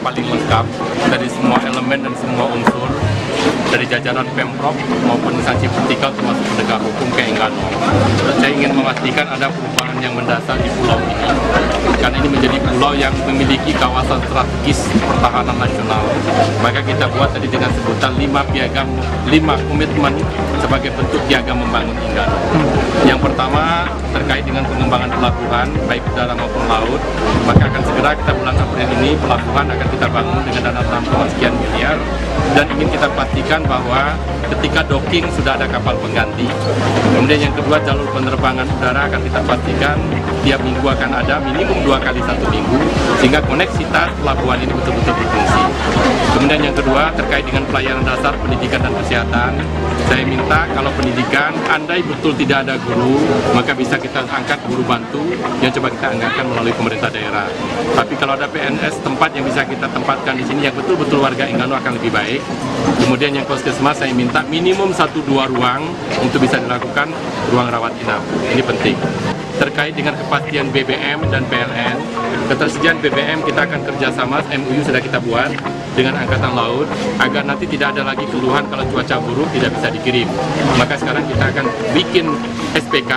paling lengkap dari semua elemen dan semua unsur, dari jajaran Pemprov maupun instansi vertikal termasuk penegak hukum ke Enggano. Saya ingin memastikan ada perubahan yang mendasar di pulau ini, karena ini menjadi pulau yang memiliki kawasan strategis pertahanan nasional. Maka kita buat tadi dengan sebutan 5 komitmen sebagai bentuk piagam membangun Enggano. Yang pertama terkait dengan pengembangan pelabuhan baik udara maupun laut, maka akan segera kita bulan April ini pelabuhan akan kita bangun dengan dana 6 sekian miliar, dan ingin kita pastikan bahwa ketika docking sudah ada kapal pengganti. Kemudian yang kedua, jalur penerbangan udara akan kita pastikan tiap minggu akan ada minimum 2 kali 1 minggu, sehingga koneksitas pelabuhan ini betul-betul berfungsi. Kemudian yang kedua terkait dengan pelayanan dasar pendidikan dan kesehatan, saya minta kalau pendidikan andai betul tidak ada guru, maka bisa kita angkat guru bantu yang coba kita anggarkan melalui pemerintah daerah. Tapi kalau ada PNS tempat yang bisa kita tempatkan di sini yang betul-betul warga Enggano akan lebih baik. Kemudian yang puskesmas saya minta minimum 1-2 ruang untuk bisa dilakukan ruang rawat inap. Ini penting. Terkait dengan kepastian BBM dan PLN, ketersediaan BBM kita akan kerjasama, MOU sudah kita buat dengan Angkatan Laut, agar nanti tidak ada lagi keluhan kalau cuaca buruk tidak bisa dikirim. Maka sekarang kita akan bikin SPK,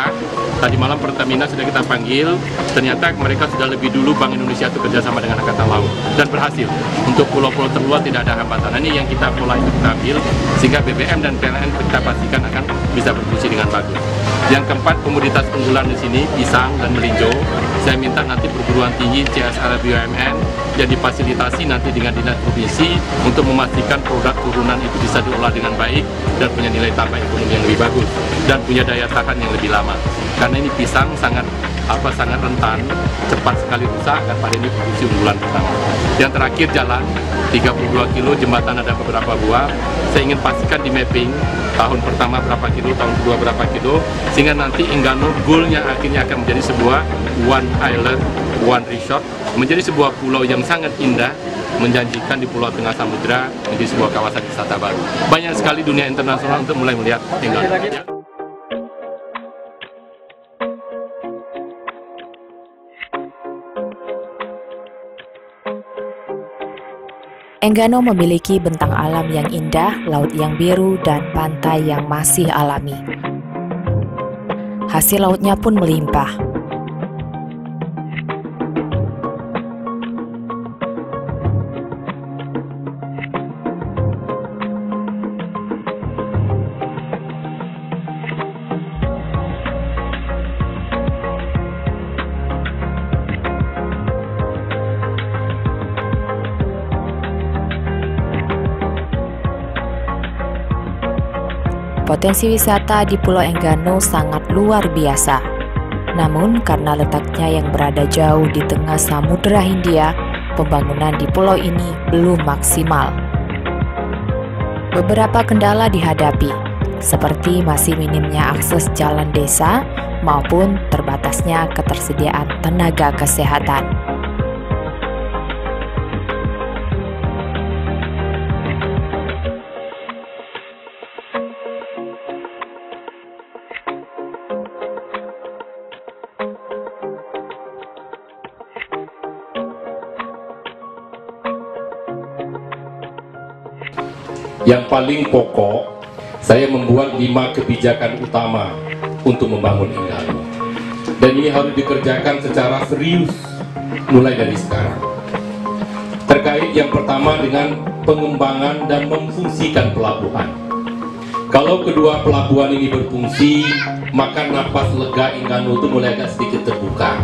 tadi malam Pertamina sudah kita panggil, ternyata mereka sudah lebih dulu Bank Indonesia itu kerjasama dengan Angkatan Laut, dan berhasil. Untuk pulau-pulau terluar tidak ada hambatan. Ini yang kita mulai kita ambil, sehingga BBM dan PLN kita pastikan akan bisa berfungsi dengan bagus. Yang keempat, komoditas unggulan di sini, pisang dan melinjo. Saya minta nanti perguruan tinggi CSR BUMN yang difasilitasi nanti dengan dinas provinsi untuk memastikan produk turunan itu bisa diolah dengan baik dan punya nilai tambah ekonomi yang lebih bagus dan punya daya tahan yang lebih lama. Karena ini pisang sangat rentan, cepat sekali rusak, dan pada ini produksi unggulan pertama. Yang terakhir, jalan 32 kilo, jembatan ada beberapa buah. Saya ingin pastikan di mapping tahun pertama berapa kilo, tahun kedua berapa kilo, sehingga nanti Enggano goalnya akhirnya akan menjadi sebuah one island, one resort, menjadi sebuah pulau yang sangat indah, menjanjikan di Pulau Tengah Samudra menjadi sebuah kawasan wisata baru. Banyak sekali dunia internasional untuk mulai melihat Enggano. Enggano memiliki bentang alam yang indah, laut yang biru, dan pantai yang masih alami. Hasil lautnya pun melimpah. Potensi wisata di Pulau Enggano sangat luar biasa. Namun karena letaknya yang berada jauh di tengah Samudra Hindia, pembangunan di pulau ini belum maksimal. Beberapa kendala dihadapi, seperti masih minimnya akses jalan desa maupun terbatasnya ketersediaan tenaga kesehatan. Yang paling pokok, saya membuat 5 kebijakan utama untuk membangun Enggano. Dan ini harus dikerjakan secara serius mulai dari sekarang. Terkait yang pertama dengan pengembangan dan memfungsikan pelabuhan. Kalau kedua pelabuhan ini berfungsi, maka napas lega Enggano itu mulai agak sedikit terbuka.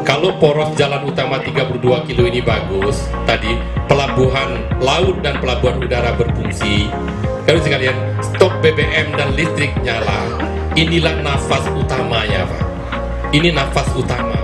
Kalau poros jalan utama 32 kilo ini bagus, tadi pelabuhan laut dan pelabuhan udara berfungsi, kalau sekalian stok BBM dan listrik nyala, inilah nafas utamanya, Pak. Ini nafas utama.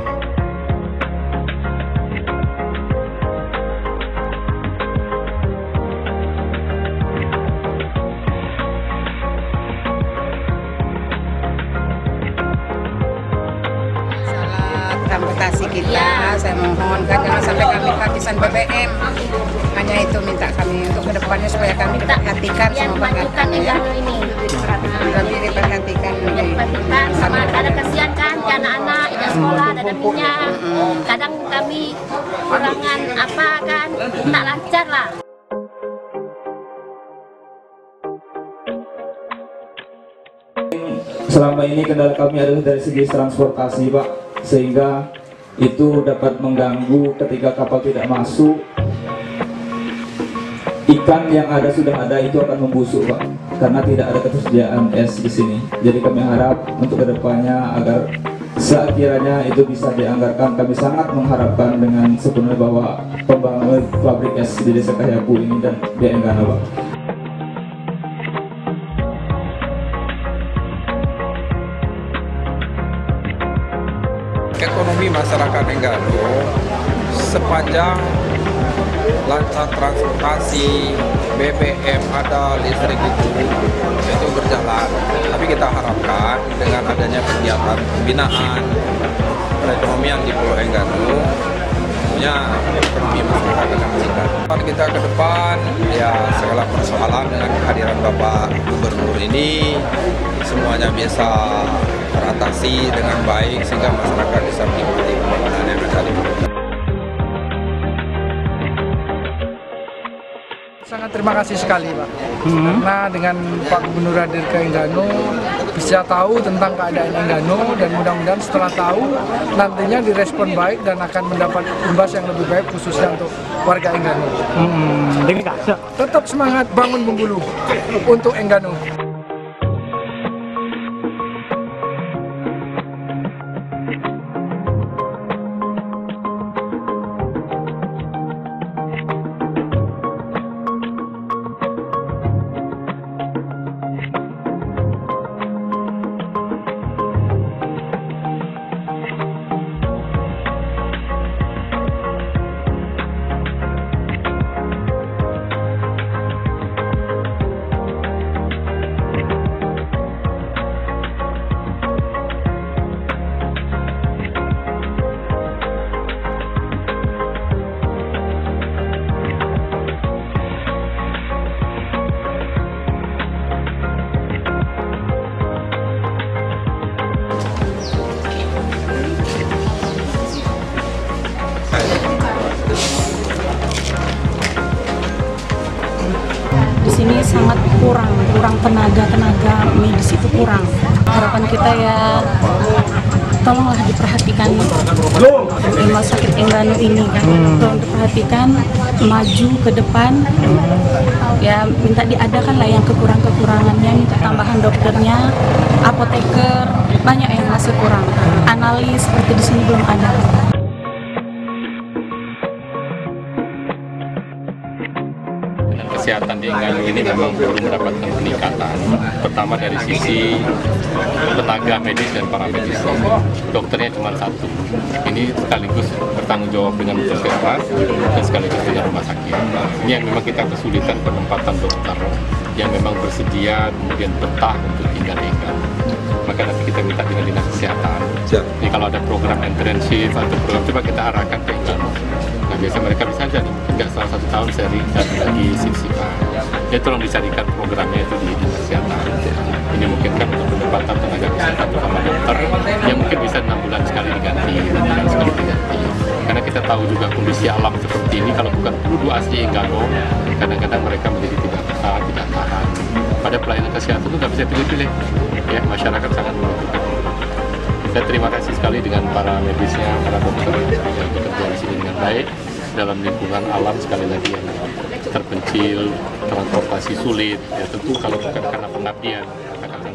Transportasi kita, saya mohon kan jangan sampai kami kehabisan BBM. Hanya itu minta kami untuk kedepannya supaya kami diperhatikan sama Bangkatan ya. Kami diperhatikan. Sama kadang kasihan kan ke anak-anak yang sekolah ada minyak. Kadang kami kurangan apa kan, tak lancar lah. Selama ini kendala kami adalah dari segi transportasi, Pak, sehingga itu dapat mengganggu ketika kapal tidak masuk. Ikan yang sudah ada itu akan membusuk, Pak, karena tidak ada ketersediaan es di sini. Jadi kami harap untuk kedepannya agar sekiranya itu bisa dianggarkan, kami sangat mengharapkan dengan sepenuhnya bahwa pembangunan pabrik es di Desa Kahyapu ini dan di Enggano, Pak. Ekonomi masyarakat Enggano sepanjang lancar transportasi, BBM ada, listrik itu berjalan. Tapi kita harapkan dengan adanya kegiatan pembinaan perekonomian di Pulau Enggano, tentunya ekonomi masyarakat akan meningkat. Kita ke depan ya segala persoalan dengan kehadiran Bapak Gubernur ini semuanya bisa teratasi dengan baik sehingga masyarakat bisa menikmati pembangunan yang ada di Pulau. Sangat terima kasih sekali, Pak, karena dengan Pak Gubernur hadir ke Enggano bisa tahu tentang keadaan Enggano dan mudah-mudahan setelah tahu nantinya direspon baik dan akan mendapat imbas yang lebih baik khususnya untuk warga Enggano. Tetap semangat bangun Bengkulu untuk Enggano. Di sini sangat kurang tenaga medis itu kurang. Harapan kita ya tolonglah diperhatikan rumah sakit Enggano ini kan, tolong diperhatikan, maju ke depan ya, minta diadakan lah yang kekurangannya, minta tambahan dokternya, apoteker, banyak yang masih kurang, analis seperti di sini belum ada. Kesehatan di Enggano ini memang belum mendapatkan peningkatan. Pertama dari sisi tenaga medis dan paramedis. Dokternya cuma satu. Ini sekaligus bertanggung jawab dengan puskesmas dan sekaligus dengan rumah sakit. Ini yang memang kita kesulitan penempatan dokter yang memang bersedia kemudian betah untuk tinggal di Enggano. Maka nanti kita minta dengan dinas kesehatan. Jadi kalau ada program intensif atau program, coba kita arahkan ke Enggano. Nah, biasa mereka bisa aja nih, mungkin nggak selama 1 tahun seri dan lagi sip-sipan. Ya tolong dicarikan programnya itu di dinas kesehatan. Ini mungkin kan untuk penempatan tenaga kesehatan terutama dokter yang mungkin bisa 6 bulan sekali diganti, 6 bulan sekali diganti. Karena kita tahu juga kondisi alam seperti ini, kalau bukan penduduk asli Enggano, kadang-kadang mereka menjadi tidak betah, tidak tahan. Pada pelayanan kesehatan itu nggak bisa pilih-pilih. Ya, masyarakat sangat membutuhkan. Saya terima kasih sekali dengan para medisnya, para dokter yang sudah bekerja di sini dengan baik dalam lingkungan alam sekali lagi yang terpencil, transportasi sulit. Ya tentu kalau bukan karena pengabdian, katakan